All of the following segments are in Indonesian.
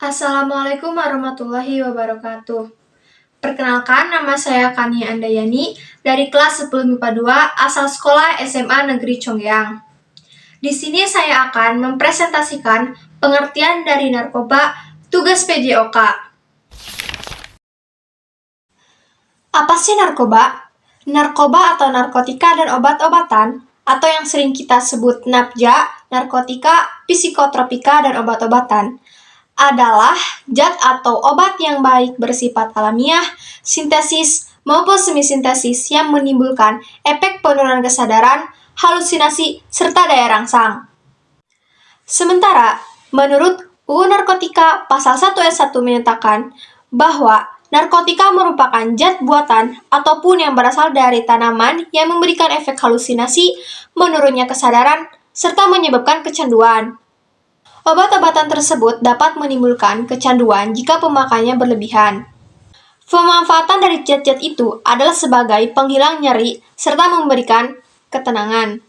Assalamualaikum warahmatullahi wabarakatuh. Perkenalkan, nama saya Kania Andayani dari kelas 10 MIPA 2 asal sekolah SMA Negeri Chonggyang. Di sini saya akan mempresentasikan pengertian dari narkoba, tugas PJOK. Apa sih narkoba? Narkoba atau narkotika dan obat-obatan, atau yang sering kita sebut nabja, narkotika, psikotropika, dan obat-obatan, adalah zat atau obat yang baik bersifat alamiah, sintesis, maupun semisintesis yang menimbulkan efek penurunan kesadaran, halusinasi, serta daya rangsang. Sementara, menurut UU Narkotika Pasal 1 Ayat 1 menyatakan bahwa narkotika merupakan zat buatan ataupun yang berasal dari tanaman yang memberikan efek halusinasi, menurunnya kesadaran, serta menyebabkan kecanduan. Obat-obatan tersebut dapat menimbulkan kecanduan jika pemakaiannya berlebihan. Pemanfaatan dari zat-zat itu adalah sebagai penghilang nyeri serta memberikan ketenangan.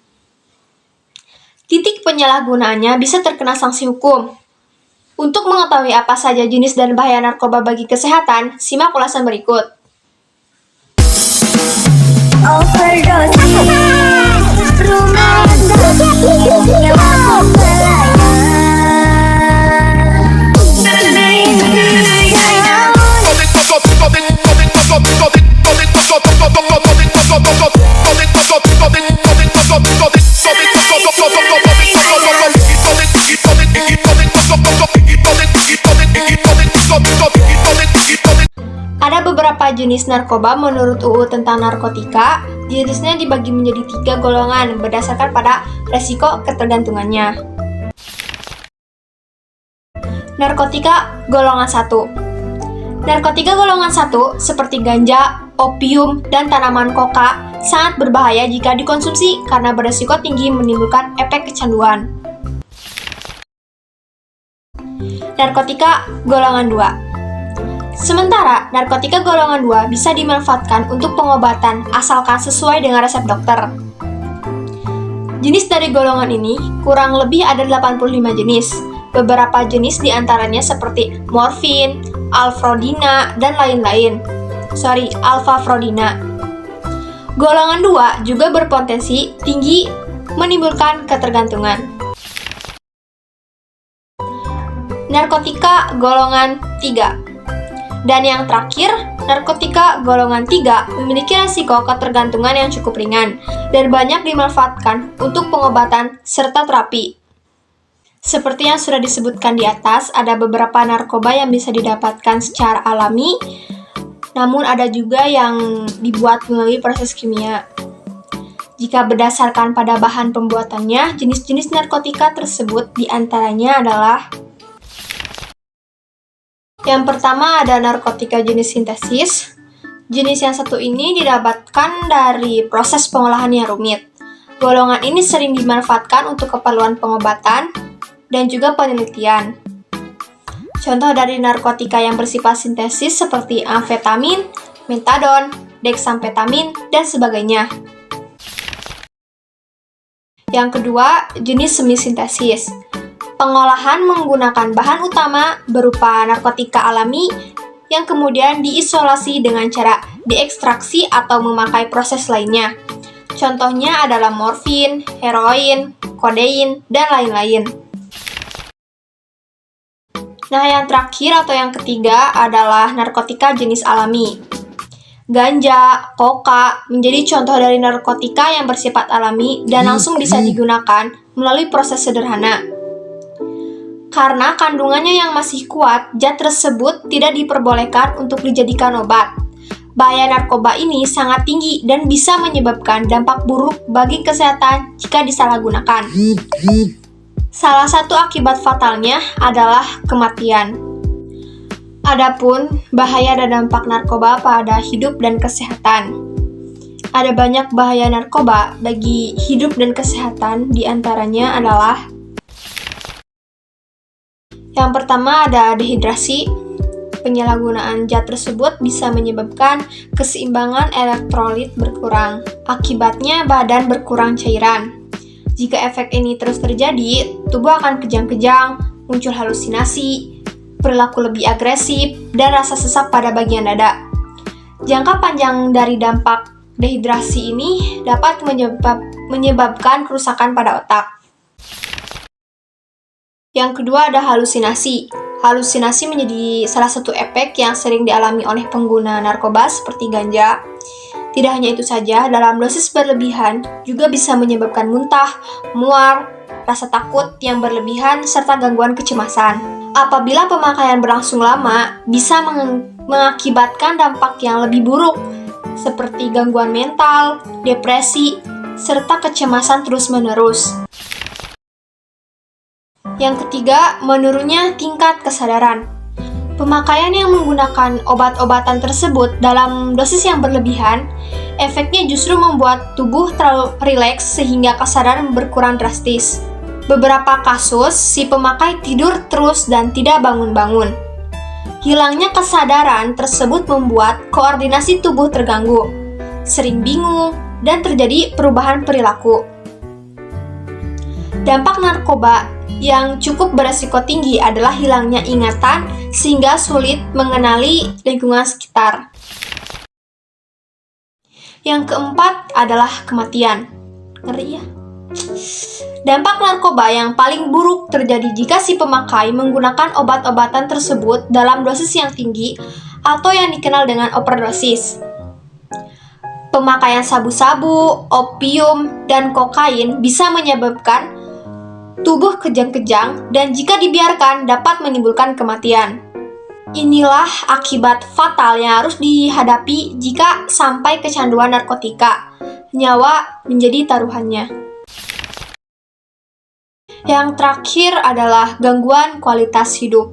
Titik penyalahgunaannya bisa terkena sanksi hukum. Untuk mengetahui apa saja jenis dan bahaya narkoba bagi kesehatan, simak ulasan berikut. Ada beberapa jenis narkoba menurut UU tentang narkotika. Jenisnya dibagi menjadi 3 golongan berdasarkan pada resiko ketergantungannya. Narkotika golongan 1. Narkotika golongan 1 seperti ganja, opium, dan tanaman koka sangat berbahaya jika dikonsumsi karena beresiko tinggi menimbulkan efek kecanduan. Narkotika golongan 2. Sementara, narkotika golongan 2 bisa dimanfaatkan untuk pengobatan asalkan sesuai dengan resep dokter. Jenis dari golongan ini kurang lebih ada 85 jenis. Beberapa jenis diantaranya seperti morfin, alfrodina, dan lain-lain. Alfafrodina. Golongan 2 juga berpotensi tinggi menimbulkan ketergantungan. Narkotika golongan 3. Dan yang terakhir, narkotika golongan 3 memiliki risiko ketergantungan yang cukup ringan dan banyak dimanfaatkan untuk pengobatan serta terapi. Seperti yang sudah disebutkan di atas, ada beberapa narkoba yang bisa didapatkan secara alami, namun ada juga yang dibuat melalui proses kimia. Jika berdasarkan pada bahan pembuatannya, jenis-jenis narkotika tersebut diantaranya adalah: yang pertama ada narkotika jenis sintesis. Jenis yang satu ini didapatkan dari proses pengolahan yang rumit. Golongan ini sering dimanfaatkan untuk keperluan pengobatan dan juga penelitian. Contoh dari narkotika yang bersifat sintesis seperti amfetamin, metadon, deksamfetamin, dan sebagainya. Yang kedua, jenis semisintesis. Pengolahan menggunakan bahan utama berupa narkotika alami yang kemudian diisolasi dengan cara diekstraksi atau memakai proses lainnya. Contohnya adalah morfin, heroin, kodein, dan lain-lain. Nah, yang terakhir atau yang ketiga adalah narkotika jenis alami. Ganja, koka menjadi contoh dari narkotika yang bersifat alami dan langsung bisa digunakan melalui proses sederhana. Karena kandungannya yang masih kuat, zat tersebut tidak diperbolehkan untuk dijadikan obat. Bahaya narkoba ini sangat tinggi dan bisa menyebabkan dampak buruk bagi kesehatan jika disalahgunakan. Salah satu akibat fatalnya adalah kematian. Adapun bahaya dan dampak narkoba pada hidup dan kesehatan. Ada banyak bahaya narkoba bagi hidup dan kesehatan, diantaranya adalah: yang pertama ada dehidrasi. Penyalahgunaan zat tersebut bisa menyebabkan keseimbangan elektrolit berkurang. Akibatnya badan berkurang cairan. Jika efek ini terus terjadi, tubuh akan kejang-kejang, muncul halusinasi, perilaku lebih agresif, dan rasa sesak pada bagian dada. Jangka panjang dari dampak dehidrasi ini dapat menyebabkan kerusakan pada otak. Yang kedua ada halusinasi. Halusinasi menjadi salah satu efek yang sering dialami oleh pengguna narkoba seperti ganja. Tidak hanya itu saja, dalam dosis berlebihan juga bisa menyebabkan muntah, mual, rasa takut yang berlebihan, serta gangguan kecemasan. Apabila pemakaian berlangsung lama, bisa mengakibatkan dampak yang lebih buruk, seperti gangguan mental, depresi, serta kecemasan terus-menerus. Yang ketiga, menurunnya tingkat kesadaran. Pemakaian yang menggunakan obat-obatan tersebut dalam dosis yang berlebihan, efeknya justru membuat tubuh terlalu rileks sehingga kesadaran berkurang drastis. Beberapa kasus, si pemakai tidur terus dan tidak bangun-bangun. Hilangnya kesadaran tersebut membuat koordinasi tubuh terganggu, sering bingung, dan terjadi perubahan perilaku. Dampak narkoba yang cukup beresiko tinggi adalah hilangnya ingatan sehingga sulit mengenali lingkungan sekitar. Yang keempat adalah kematian. Ngeri ya. Dampak narkoba yang paling buruk terjadi jika si pemakai menggunakan obat-obatan tersebut dalam dosis yang tinggi atau yang dikenal dengan overdosis. Pemakaian sabu-sabu, opium, dan kokain bisa menyebabkan tubuh kejang-kejang dan jika dibiarkan dapat menimbulkan kematian. Inilah akibat fatal yang harus dihadapi jika sampai kecanduan narkotika. Nyawa menjadi taruhannya. Yang terakhir adalah gangguan kualitas hidup.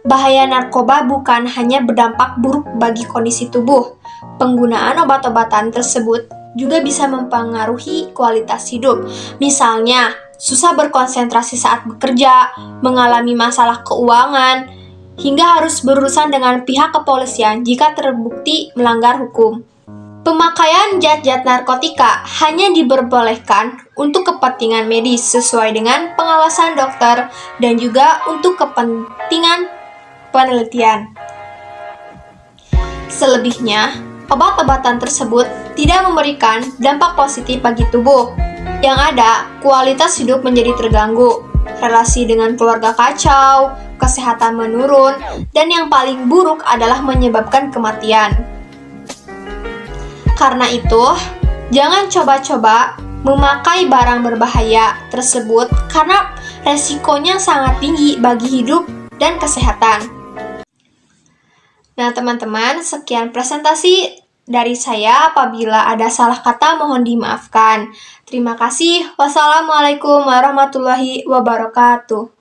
Bahaya narkoba bukan hanya berdampak buruk bagi kondisi tubuh. Penggunaan obat-obatan tersebut juga bisa mempengaruhi kualitas hidup. Misalnya, susah berkonsentrasi saat bekerja, mengalami masalah keuangan, hingga harus berurusan dengan pihak kepolisian jika terbukti melanggar hukum. Pemakaian zat-zat narkotika hanya diperbolehkan untuk kepentingan medis sesuai dengan pengawasan dokter dan juga untuk kepentingan penelitian. Selebihnya, obat-obatan tersebut tidak memberikan dampak positif bagi tubuh. Yang ada, kualitas hidup menjadi terganggu, relasi dengan keluarga kacau, kesehatan menurun, dan yang paling buruk adalah menyebabkan kematian. Karena itu, jangan coba-coba memakai barang berbahaya tersebut karena resikonya sangat tinggi bagi hidup dan kesehatan. Nah, teman-teman, sekian presentasi dari saya. Apabila ada salah kata, mohon dimaafkan. Terima kasih. Wassalamualaikum warahmatullahi wabarakatuh.